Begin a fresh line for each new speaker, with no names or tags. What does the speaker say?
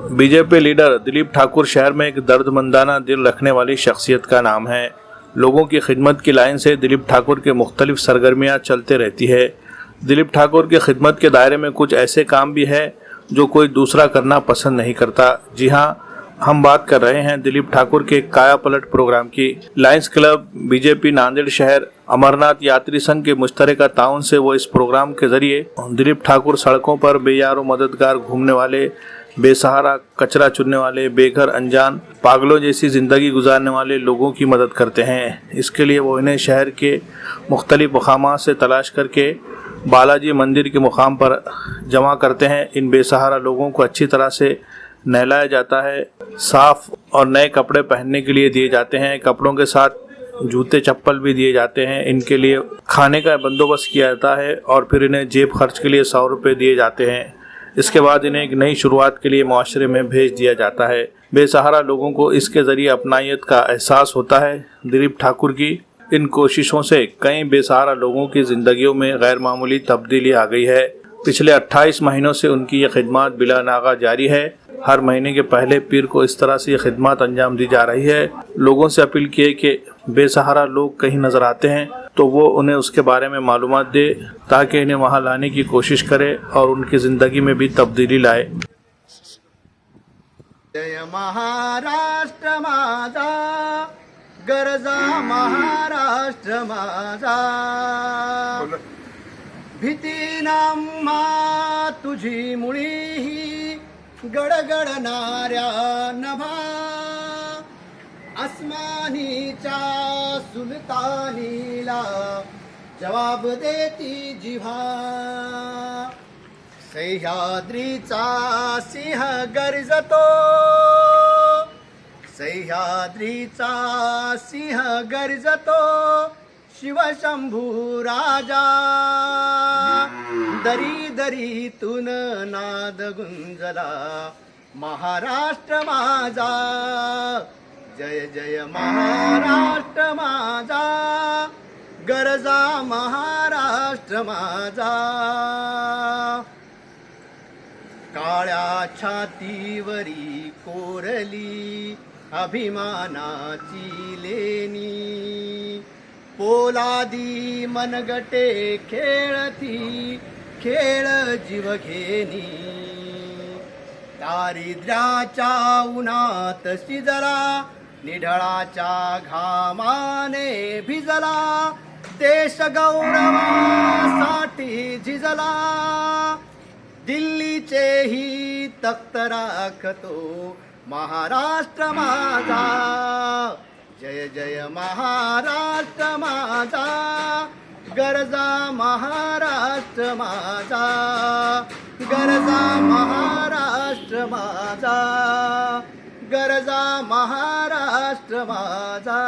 BJP leader Dilip Thakur शहर में एक दर्दमंदाना दिल रखने वाली शख्सियत का नाम है। लोगों की खिदमत की लाइन से दिलीप ठाकुर के मुख्तलिफ सरगर्मियाँ चलते रहती है। दिलीप ठाकुर की खिदमत के दायरे में कुछ ऐसे काम भी है जो कोई दूसरा करना पसंद नहीं करता। जी हाँ, हम बात कर रहे हैं दिलीप ठाकुर के काया पलट प्रोग्राम की। लायंस क्लब, बीजेपी नांदेड़ शहर, अमरनाथ यात्री संघ के मुश्तरका ताउन से वो इस प्रोग्राम के जरिए दिलीप ठाकुर सड़कों पर बेयारो मददगार घूमने वाले, बेसहारा, कचरा चुनने वाले, बेघर, अनजान, पागलों जैसी ज़िंदगी गुजारने वाले लोगों की मदद करते हैं। इसके लिए वो इन्हें शहर के मुख्तलिफ मकामात से तलाश करके बालाजी मंदिर के मुकाम पर जमा करते हैं। इन बेसहारा लोगों को अच्छी तरह से नहलाया जाता है, साफ़ और नए कपड़े पहनने के लिए दिए जाते हैं। कपड़ों के साथ जूते चप्पल भी दिए जाते हैं। इनके लिए खाने का बंदोबस्त किया जाता है और फिर इन्हें जेब खर्च के लिए 100 रुपये दिए जाते हैं। इसके बाद इन्हें एक नई शुरुआत के लिए माशरे में भेज दिया जाता है। बेसहारा लोगों को इसके ज़रिए अपनायत का एहसास होता है। दिलीप ठाकुर की इन कोशिशों से कई बेसहारा लोगों की ज़िंदगियों में गैर मामूली तब्दीली आ गई है। पिछले 28 महीनों से उनकी ये खिदमत बिला नागा जारी है। हर महीने के पहले पीर को इस तरह से ये खिदमत अंजाम दी जा रही है। लोगों से अपील की है कि बेसहारा लोग कहीं नज़र आते हैं तो वो उन्हें उसके बारे में मालूमात दे ताकि इन्हें वहाँ लाने की कोशिश करे और उनकी ज़िंदगी में भी तब्दीली लाए।
जय महाराष्ट्र माझा, गरजा महाराष्ट्र माझा, भीतीनाम्हा तुझी मुळी गडगडणाऱ्या नभा, आसमानीच्या सुलतानीला जवाब देती जिव्हा, सह्याद्रीचा सिंह गर्जतो, सह्याद्रीचा सिंह गर्जतो, शिवशंभू राजा, दरी दरीतून नाद गुंजला महाराष्ट्र माझा, जय जय महाराष्ट्र माझा, गरजा महाराष्ट्र माझा, काळ्या छातीवरी कोरली अभिमानाची लेणी, पोलादी मनगटे खेळती खेळ जीव घेणी, दारिद्र्याच्या उन्हात शिजला, निढळाच्या घामाने भिजला, देश गौरवासाठी झिजला, दिल्लीचेही तख्त राखतो महाराष्ट्र माझा, जय जय महाराष्ट्र माझा, गरजा महाराष्ट्र माझा, गरजा महाराष्ट्र माझा, गरजा महाराष्ट्र माझा।